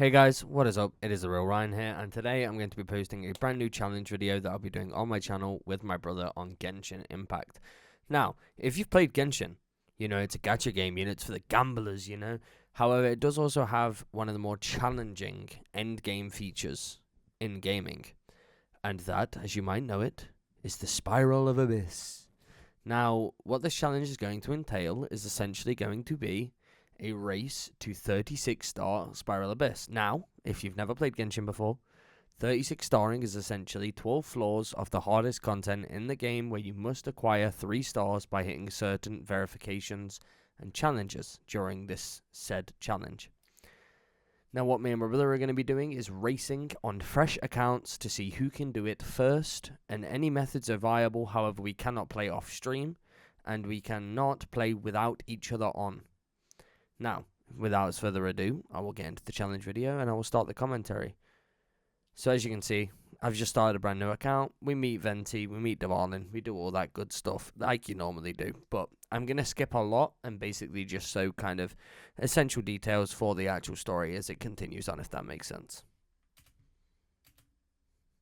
Hey guys, what is up? It is the real Ryan here, and today I'm going to be posting a brand new challenge video that I'll be doing on my channel with my brother on Genshin Impact. Now, if you've played Genshin, you know it's a gacha game, it's for the gamblers, However, it does also have one of the more challenging end game features in gaming, and that, as you might know it, is the Spiral of Abyss. Now, what this challenge is going to entail is essentially going to be a race to 36-star Spiral Abyss. Now, if you've never played Genshin before, 36 starring is essentially 12 floors of the hardest content in the game where you must acquire 3 stars by hitting certain verifications and challenges during this said challenge. Now, what me and my brother are going to be doing is racing on fresh accounts to see who can do it first, and any methods are viable. However, we cannot play off stream, and we cannot play without each other on. Now, without further ado, I will get into the challenge video and I will start the commentary. So as you can see, I've just started a brand new account. We meet Venti, we meet Dvalin, we do all that good stuff like you normally do. But I'm going to skip a lot and basically just show kind of essential details for the actual story as it continues on, if that makes sense.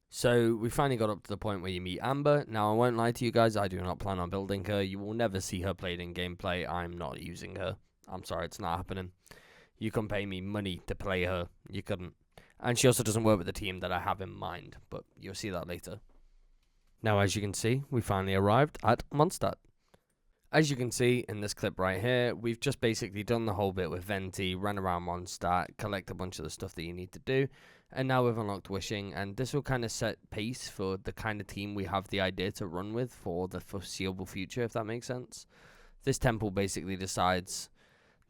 So we finally got up to the point where you meet Amber. Now I won't lie to you guys, I do not plan on building her. You will never see her played in gameplay. I'm not using her. I'm sorry, it's not happening. You can pay me money to play her. You couldn't. And she also doesn't work with the team that I have in mind, but you'll see that later. Now, as you can see, we finally arrived at Mondstadt. As you can see in this clip right here, we've just basically done the whole bit with Venti, ran around Mondstadt, collect a bunch of the stuff that you need to do, and now we've unlocked Wishing, and this will kind of set pace for the kind of team we have the idea to run with for the foreseeable future, if that makes sense. This temple basically decides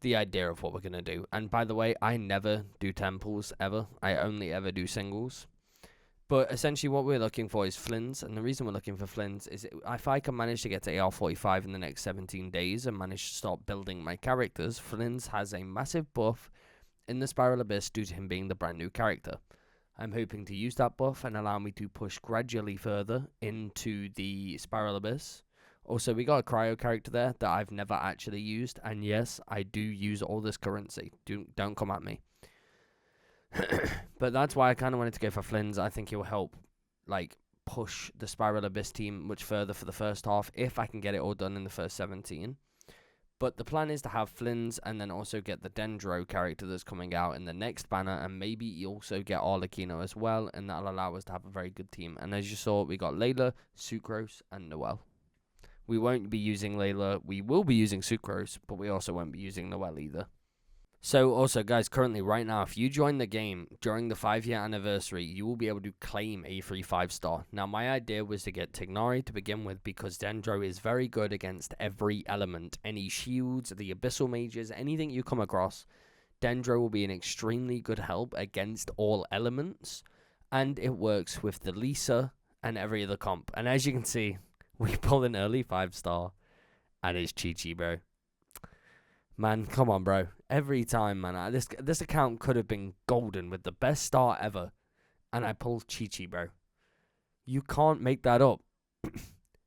the idea of what we're going to do. And by the way, I never do temples ever. I only ever do singles. But essentially what we're looking for is Flins, and the reason we're looking for Flins is if I can manage to get to AR45 in the next 17 days and manage to start building my characters, Flins has a massive buff in the Spiral Abyss due to him being the brand new character. I'm hoping to use that buff and allow me to push gradually further into the Spiral Abyss. Also, we got a cryo character there that I've never actually used, and yes, I do use all this currency. Don't come at me. But that's why I kind of wanted to go for Flins. I think it will help, push the Spiral Abyss team much further for the first half, if I can get it all done in the first 17. But the plan is to have Flins, and then also get the Dendro character that's coming out in the next banner, and maybe you also get Arlecchino as well, and that'll allow us to have a very good team. And as you saw, we got Layla, Sucrose, and Noelle. We won't be using Layla, we will be using Sucrose, but we also won't be using Noelle either. So also guys, currently right now, if you join the game during the 5-year anniversary, you will be able to claim a free 5-star. Now my idea was to get Tignari to begin with because Dendro is very good against every element. Any shields, the Abyssal Mages, anything you come across, Dendro will be an extremely good help against all elements. And it works with the Lisa and every other comp. And as you can see, we pull an early 5-star, and it's Chi-Chi, bro. Man, come on, bro. Every time, man. This account could have been golden with the best star ever, and I pulled Chi-Chi, bro. You can't make that up.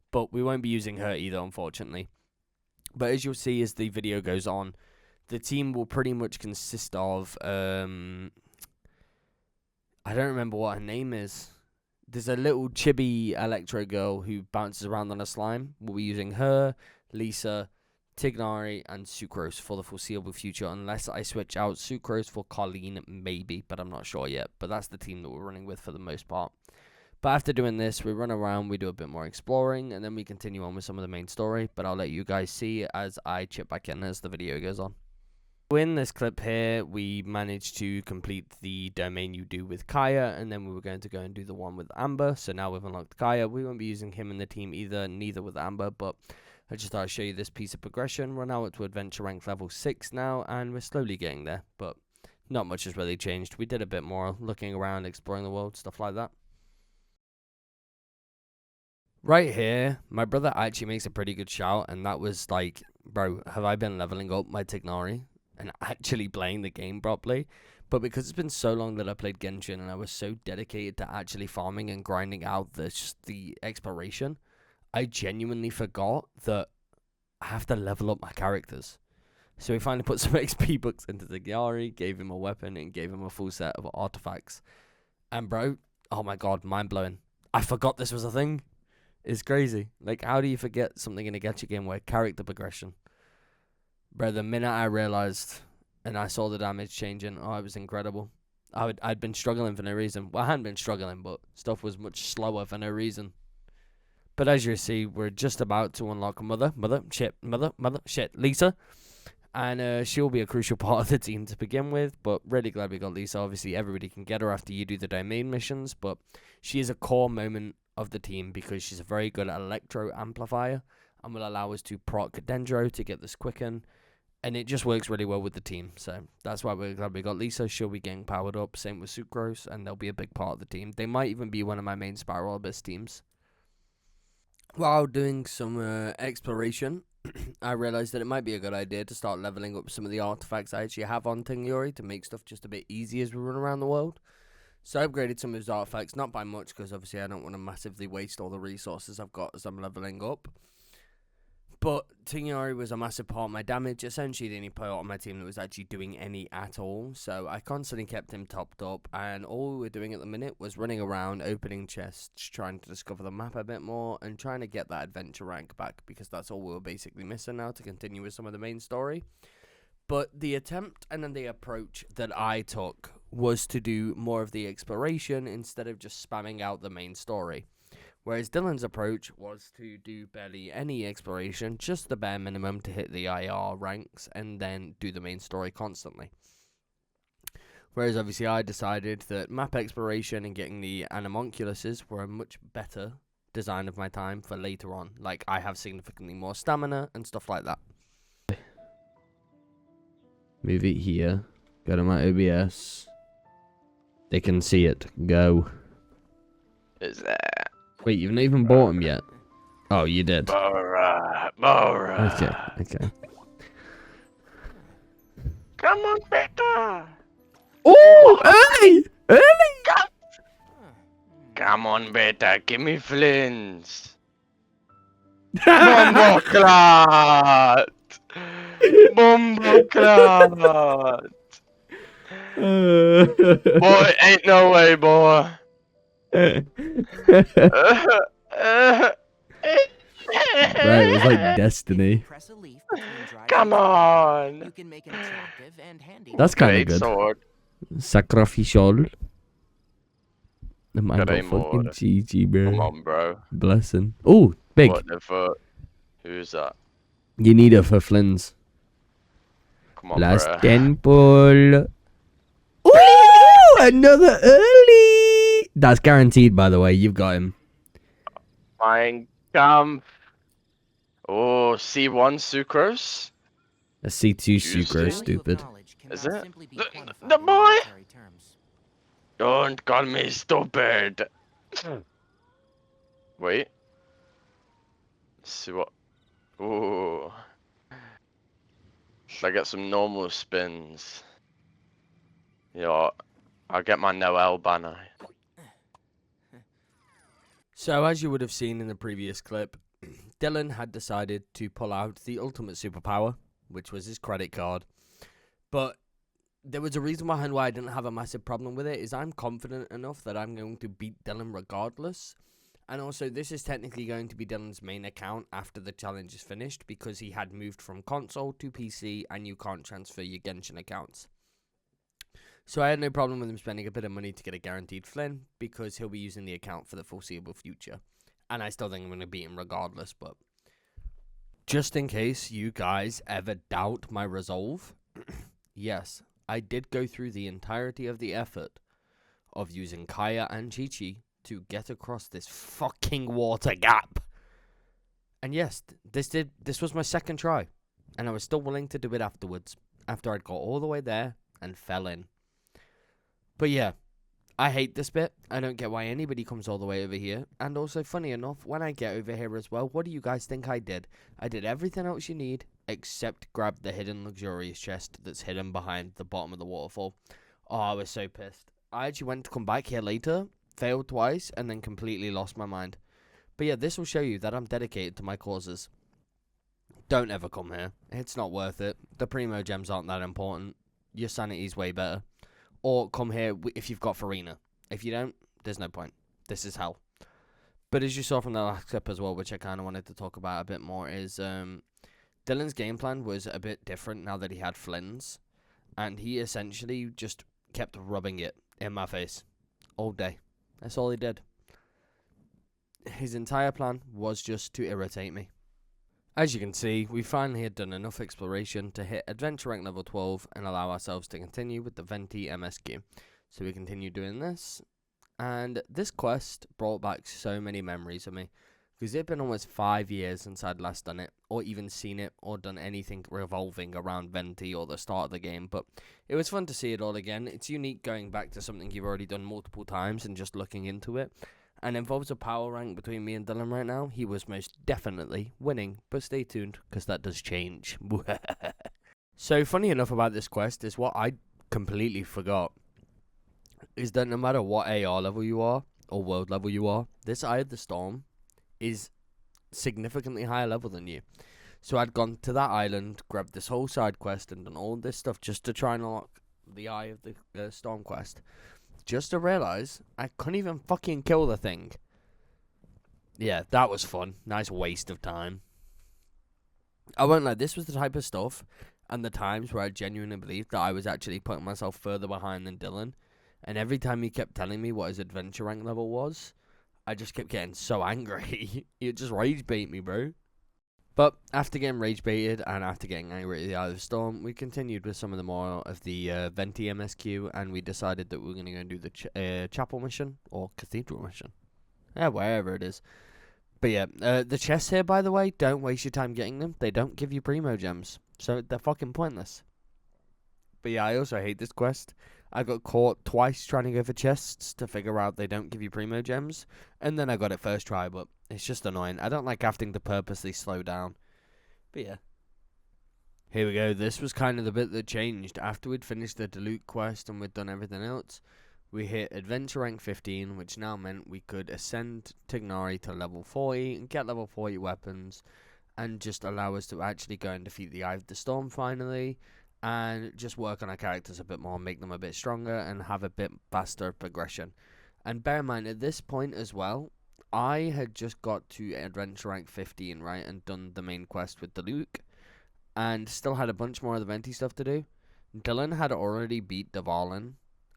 But we won't be using her either, unfortunately. But as you'll see as the video goes on, the team will pretty much consist of, I don't remember what her name is. There's a little chibi electro girl who bounces around on a slime. We'll be using her, Lisa, Tignari, and Sucrose for the foreseeable future, unless I switch out Sucrose for Colleen, maybe, but I'm not sure yet. But that's the team that we're running with for the most part. But after doing this, we run around, we do a bit more exploring, and then we continue on with some of the main story. But I'll let you guys see as I chip back in as the video goes on. In this clip here, we managed to complete the domain you do with Kaya, and then we were going to go and do the one with Amber. So now we've unlocked Kaya. We won't be using him in the team either, neither with Amber, but I just thought I'd show you this piece of progression. We're now up to adventure rank level 6 now, and we're slowly getting there, but not much has really changed. We did a bit more looking around, exploring the world, stuff like that. Right here, my brother actually makes a pretty good shout, and that was like, bro, have I been leveling up my Tignari and actually playing the game properly? But because it's been so long that I played Genshin and I was so dedicated to actually farming and grinding out the exploration, I genuinely forgot that I have to level up my characters. So we finally put some XP books into Tighnari, gave him a weapon, and gave him a full set of artifacts. And bro, oh my god, mind blowing. I forgot this was a thing. It's crazy. Like, how do you forget something in a gacha game where character progression? Bro, the minute I realized and I saw the damage changing, oh, it was incredible. I'd been struggling for no reason. Well, I hadn't been struggling, but stuff was much slower for no reason. But as you see, we're just about to unlock Mother, Lisa. And she'll be a crucial part of the team to begin with, but really glad we got Lisa. Obviously, everybody can get her after you do the domain missions, but she is a core moment of the team because she's a very good electro amplifier and will allow us to proc Dendro to get this quicken, and it just works really well with the team. So that's why we're glad we got Lisa. She'll be getting powered up, same with Sucrose, and they'll be a big part of the team. They might even be one of my main Spiral Abyss teams. While doing some exploration, I realized that it might be a good idea to start leveling up some of the artifacts I actually have on Tighnari to make stuff just a bit easier as we run around the world. So I upgraded some of those artifacts, not by much, because obviously I don't want to massively waste all the resources I've got as I'm leveling up. But Tighnari was a massive part of my damage. Essentially, the only player on my team that was actually doing any at all. So I constantly kept him topped up. And all we were doing at the minute was running around, opening chests, trying to discover the map a bit more, and trying to get that adventure rank back. Because that's all we were basically missing now to continue with some of the main story. But the attempt and then the approach that I took was to do more of the exploration instead of just spamming out the main story. Whereas Dylan's approach was to do barely any exploration, just the bare minimum to hit the IR ranks, and then do the main story constantly. Whereas obviously I decided that map exploration and getting the Animonculuses were a much better design of my time for later on. Like, I have significantly more stamina and stuff like that. Move it here. Go to my OBS. They can see it. Go. Is that? Wait, you've not even bought them yet? Oh, you did. Bora. Okay. Come on, Beta. Oh, early! Come on, Beta. Give me flints. Bomboclat. Bomboclat. Boy, ain't no way, boy. Right, it was like destiny. Come on. That's kind of good. Sword. Sacrificial. The man Got got a more. fucking GG, bro. Come on, bro. Blessing. Oh, big. What the fuck? Who's that? You need it for Flins. Come on, Last bro. temple. Ooh, another early. That's guaranteed, by the way. You've got him. Mein Kampf. Oh, C1 Sucrose? A C2 Juicy. Sucrose, stupid. Is it? The boy? Don't call me stupid. Wait. Let's see what. Ooh. Should I get some normal spins? Yeah, I'll get my Noel banner. So, as you would have seen in the previous clip, Dylan had decided to pull out the ultimate superpower, which was his credit card. But there was a reason behind why I didn't have a massive problem with it, is I'm confident enough that I'm going to beat Dylan regardless. And also, this is technically going to be Dylan's main account after the challenge is finished, because he had moved from console to PC, and you can't transfer your Genshin accounts. So I had no problem with him spending a bit of money to get a guaranteed Flynn, because he'll be using the account for the foreseeable future. And I still think I'm going to beat him regardless, but just in case you guys ever doubt my resolve, yes, I did go through the entirety of the effort of using Kaya and Chi-Chi to get across this fucking water gap. And yes, this was my second try, and I was still willing to do it afterwards, after I'd got all the way there and fell in. But yeah, I hate this bit. I don't get why anybody comes all the way over here. And also, funny enough, when I get over here as well, what do you guys think I did? I did everything else you need, except grab the hidden luxurious chest that's hidden behind the bottom of the waterfall. Oh, I was so pissed. I actually went to come back here later, failed twice, and then completely lost my mind. But yeah, this will show you that I'm dedicated to my causes. Don't ever come here. It's not worth it. The primo gems aren't that important. Your sanity's way better. Or come here if you've got Farina. If you don't, there's no point. This is hell. But as you saw from the last clip as well, which I kind of wanted to talk about a bit more, is Dylan's game plan was a bit different now that he had Flynn's. And he essentially just kept rubbing it in my face all day. That's all he did. His entire plan was just to irritate me. As you can see, we finally had done enough exploration to hit adventure rank level 12 and allow ourselves to continue with the Venti MSQ. So we continue doing this, and this quest brought back so many memories of me, because it had been almost 5 years since I'd last done it, or even seen it, or done anything revolving around Venti or the start of the game, but it was fun to see it all again. It's unique going back to something you've already done multiple times and just looking into it. And involves a power rank between me and Dylan right now. He was most definitely winning, but stay tuned, because that does change. So, funny enough about this quest is what I completely forgot, is that no matter what AR level you are, or world level you are, this Eye of the Storm is significantly higher level than you. So I'd gone to that island, grabbed this whole side quest, and done all this stuff just to try and unlock the Eye of the Storm quest. Just to realise I couldn't even fucking kill the thing. Yeah, that was fun. Nice waste of time. I won't lie, this was the type of stuff and the times where I genuinely believed that I was actually putting myself further behind than Dylan. And every time he kept telling me what his adventure rank level was, I just kept getting so angry. He just rage bait me, bro. But after getting rage baited and after getting angry at the Eye of the Storm, we continued with some of the more of the Venti MSQ, and we decided that we were going to go and do the chapel mission or cathedral mission. Yeah, wherever it is. But yeah, the chests here, by the way, don't waste your time getting them. They don't give you primo gems, so they're fucking pointless. But yeah, I also hate this quest. I got caught twice trying to go for chests to figure out they don't give you primo gems, and then I got it first try, but it's just annoying. I don't like having to purposely slow down. But yeah. Here we go. This was kind of the bit that changed. After we'd finished the Dilute quest and we'd done everything else, we hit adventure rank 15, which now meant we could ascend Tignari to level 40 and get level 40 weapons, and just allow us to actually go and defeat the Eye of the Storm finally, and just work on our characters a bit more, make them a bit stronger, and have a bit faster progression. And bear in mind, at this point as well, I had just got to adventure rank 15, right, and done the main quest with the Luke, and still had a bunch more of the Venti stuff to do. Dylan had already beat Dvalin,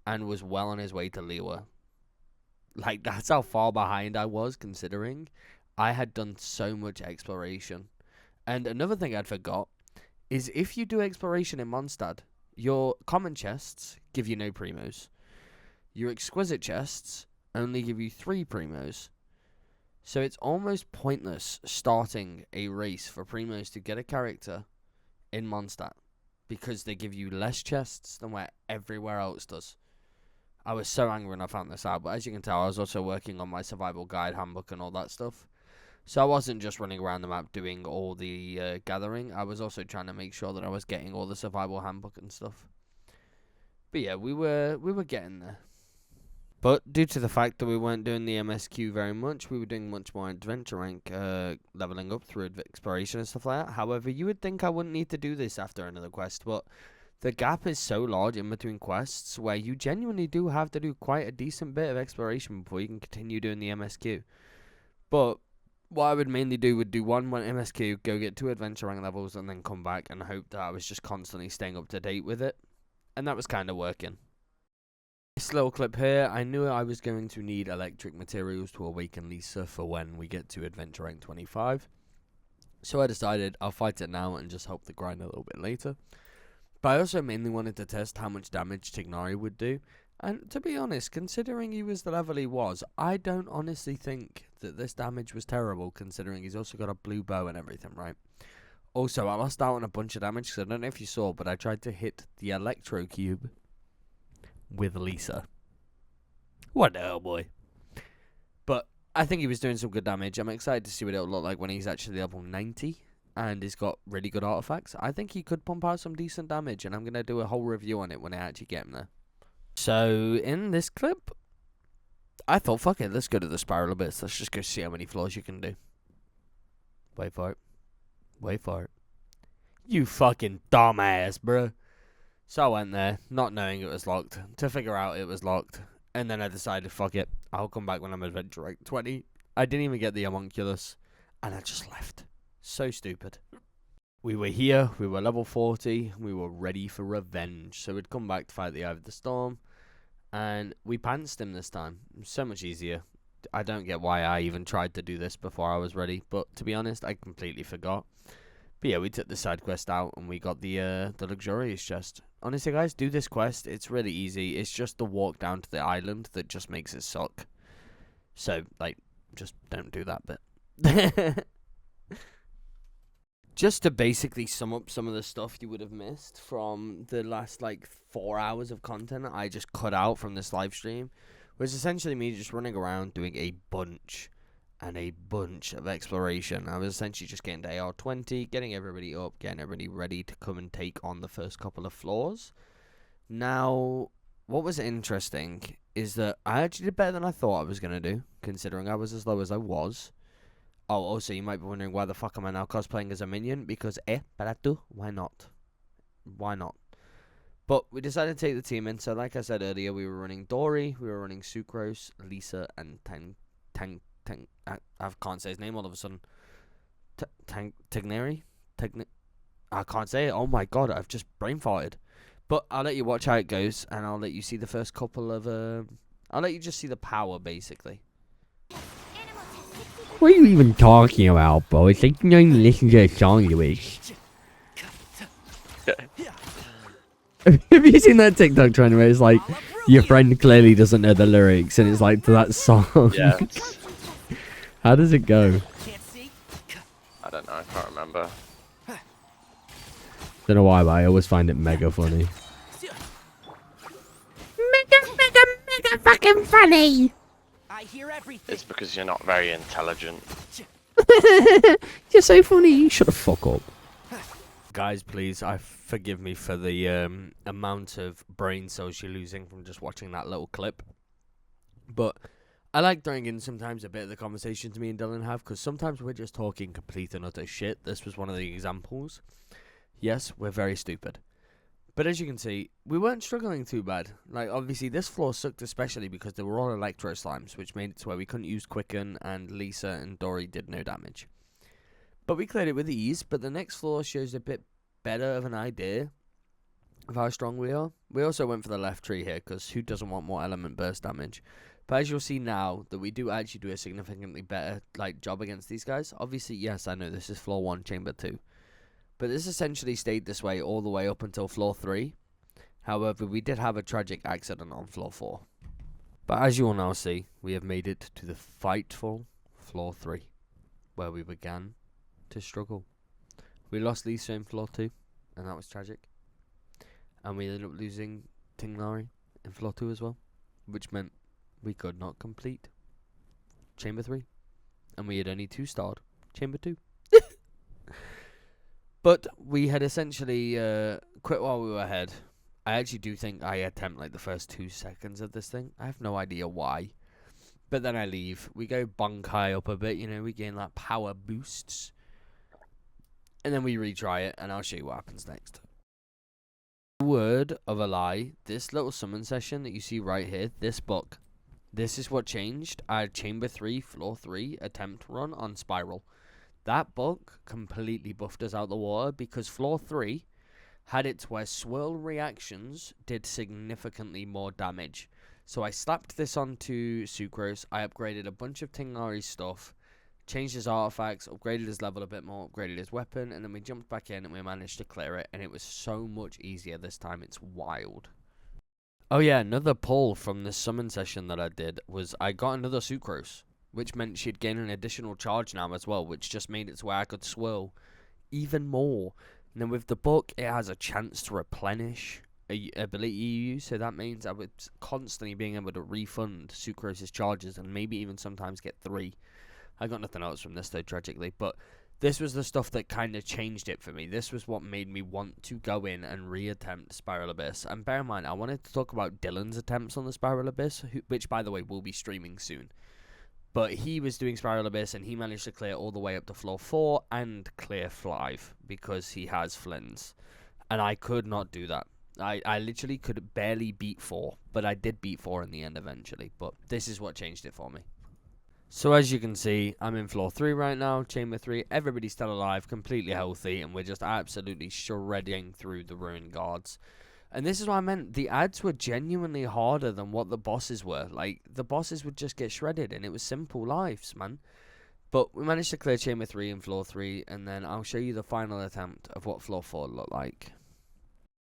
and was well on his way to Liwa. Like, that's how far behind I was, considering I had done so much exploration. And another thing I'd forgot is if you do exploration in Mondstadt, your common chests give you no primos. Your exquisite chests only give you 3 primos. So it's almost pointless starting a race for primos to get a character in Mondstadt, because they give you less chests than where everywhere else does. I was so angry when I found this out, but as you can tell, I was also working on my survival guide handbook and all that stuff. So I wasn't just running around the map doing all the gathering. I was also trying to make sure that I was getting all the survival handbook and stuff. But yeah, we were getting there. But due to the fact that we weren't doing the MSQ very much, we were doing much more adventure rank, leveling up through exploration and stuff like that. However, you would think I wouldn't need to do this after another quest, but the gap is so large in between quests where you genuinely do have to do quite a decent bit of exploration before you can continue doing the MSQ. But what I would mainly do would do one MSQ, go get 2 adventure rank levels, and then come back and hope that I was just constantly staying up to date with it. And that was kind of working. This little clip here, I knew I was going to need electric materials to awaken Lisa for when we get to adventure rank 25. So I decided I'll fight it now and just help the grind a little bit later. But I also mainly wanted to test how much damage Tignari would do. And to be honest, considering he was the level he was, I don't honestly think that this damage was terrible, considering he's also got a blue bow and everything, right? Also, I lost out on a bunch of damage, because I don't know if you saw, but I tried to hit the Electro Cube with Lisa. What the hell, boy? But I think he was doing some good damage. I'm excited to see what it'll look like when he's actually level 90 and he's got really good artifacts. I think he could pump out some decent damage, and I'm going to do a whole review on it when I actually get him there. So, in this clip, I thought, fuck it, let's go to the spiral abyss. Let's just go see how many floors you can do. Wait for it. Wait for it. You fucking dumbass, bruh. So I went there, not knowing it was locked, to figure out it was locked. And then I decided, fuck it, I'll come back when I'm adventure rank 20. I didn't even get the homunculus, and I just left. So stupid. We were here, we were level 40, we were ready for revenge. So we'd come back to fight the Eye of the Storm, and we pantsed him this time. So much easier. I don't get why I even tried to do this before I was ready, but to be honest, I completely forgot. But yeah, we took the side quest out, and we got the luxurious chest. Honestly, guys, do this quest. It's really easy. It's just the walk down to the island that just makes it suck. So, like, just don't do that bit. Just to basically sum up some of the stuff you would have missed from the last, 4 hours of content I just cut out from this live stream, was essentially me just running around doing a bunch of exploration. I was essentially just getting to AR20, getting everybody up, getting everybody ready to come and take on the first couple of floors. Now, what was interesting is that I actually did better than I thought I was going to do, considering I was as low as I was. Oh, also, you might be wondering why the fuck am I now cosplaying as a minion? Because, barato, why not? Why not? But we decided to take the team in, so like I said earlier, we were running Dory, we were running Sucrose, Lisa, and I can't say his name all of a sudden. Tigneri? I can't say it. Oh my god, I've just brain farted. But I'll let you watch how it goes, and I'll let you see the first couple of, I'll let you just see the power, basically. What are you even talking about, bro? It's like you don't even listen to the song lyrics. Have you seen that TikTok trend where it's like, your friend clearly doesn't know the lyrics, and it's like to that song? Yeah. How does it go? I don't know, I can't remember. Don't know why, but I always find it mega funny. Mega fucking funny. I hear everything. It's because you're not very intelligent. You're so funny, you shut the fuck up. Guys, please, forgive me for the amount of brain cells you're losing from just watching that little clip. But I like throwing in sometimes a bit of the conversations me and Dylan have, because sometimes we're just talking complete and utter shit. This was one of the examples. Yes, we're very stupid. But as you can see, we weren't struggling too bad. Like, obviously, this floor sucked especially because they were all electro slimes, which made it to where we couldn't use Quicken, and Lisa and Dory did no damage. But we cleared it with ease, but the next floor shows a bit better of an idea of how strong we are. We also went for the left tree here, because who doesn't want more element burst damage? But as you'll see now, that we do actually do a significantly better job against these guys. Obviously, yes, I know this is floor 1, chamber 2. But this essentially stayed this way all the way up until floor 3. However, we did have a tragic accident on floor 4. But as you will now see, we have made it to the fightful floor 3, where we began to struggle. We lost Lisa in floor 2, and that was tragic. And we ended up losing Tinglari in floor 2 as well, which meant we could not complete chamber 3. And we had only 2-starred chamber 2. But we had essentially quit while we were ahead. I actually do think I attempt the first 2 seconds of this thing. I have no idea why. But then I leave. We go bonk high up a bit, we gain power boosts. And then we retry it, and I'll show you what happens next. Word of a lie, this little summon session that you see right here, this book, this is what changed our chamber 3, floor 3 attempt run on Spiral. That book completely buffed us out the water, because floor 3 had it where swirl reactions did significantly more damage. So I slapped this onto Sucrose, I upgraded a bunch of Tinglari's stuff, changed his artifacts, upgraded his level a bit more, upgraded his weapon, and then we jumped back in and we managed to clear it, and it was so much easier this time, it's wild. Oh yeah, another pull from this summon session that I did was I got another Sucrose, which meant she'd gain an additional charge now as well, which just made it to where I could swirl even more. And then with the book, it has a chance to replenish a ability you use, so that means I was constantly being able to refund Sucrose's charges and maybe even sometimes get 3. I got nothing else from this though, tragically, but this was the stuff that kind of changed it for me. This was what made me want to go in and reattempt Spiral Abyss. And bear in mind, I wanted to talk about Dylan's attempts on the Spiral Abyss, which by the way will be streaming soon. But he was doing Spiral Abyss, and he managed to clear all the way up to floor 4 and clear 5 because he has Flins. And I could not do that. I literally could barely beat 4, but I did beat 4 in the end eventually. But this is what changed it for me. So as you can see, I'm in floor 3 right now, chamber 3. Everybody's still alive, completely healthy, and we're just absolutely shredding through the ruined guards. And this is what I meant. The ads were genuinely harder than what the bosses were. Like, the bosses would just get shredded, and it was simple lives, man. But we managed to clear chamber 3 and floor 3, and then I'll show you the final attempt of what floor 4 looked like.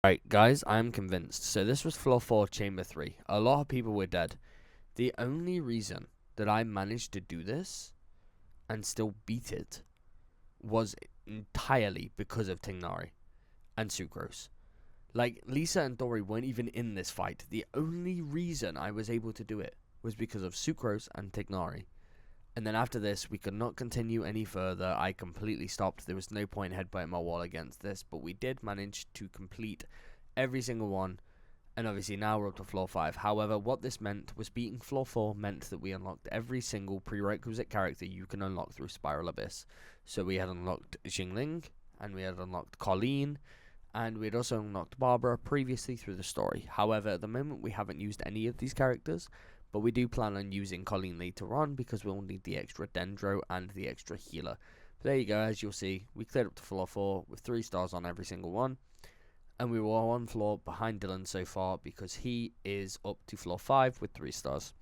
Right, guys, I am convinced. So this was floor 4, chamber 3. A lot of people were dead. The only reason that I managed to do this and still beat it was entirely because of Tignari and Sucrose. Like, Lisa and Dory weren't even in this fight. The only reason I was able to do it was because of Sucrose and Tignari. And then after this, we could not continue any further. I completely stopped. There was no point headbutting my wall against this, but we did manage to complete every single one. And obviously now we're up to floor 5. However, what this meant was beating floor 4 meant that we unlocked every single prerequisite character you can unlock through Spiral Abyss. So we had unlocked Xingling, and we had unlocked Colleen, and we had also unlocked Barbara previously through the story. However, at the moment we haven't used any of these characters, but we do plan on using Colleen later on because we'll need the extra Dendro and the extra healer. But there you go, as you'll see, we cleared up to floor 4 with 3 stars on every single one. And we were 1 floor behind Dylan so far because he is up to floor 5 with 3 stars.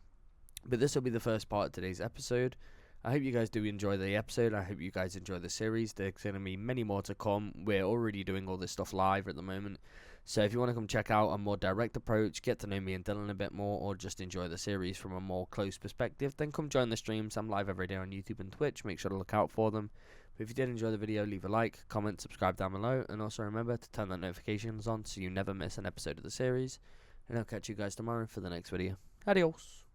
But this will be the first part of today's episode. I hope you guys do enjoy the episode. I hope you guys enjoy the series. There's going to be many more to come. We're already doing all this stuff live at the moment. So if you want to come check out a more direct approach, get to know me and Dylan a bit more, or just enjoy the series from a more close perspective, then come join the streams. I'm live every day on YouTube and Twitch. Make sure to look out for them. But if you did enjoy the video, leave a like, comment, subscribe down below, and also remember to turn the notifications on so you never miss an episode of the series. And I'll catch you guys tomorrow for the next video. Adios!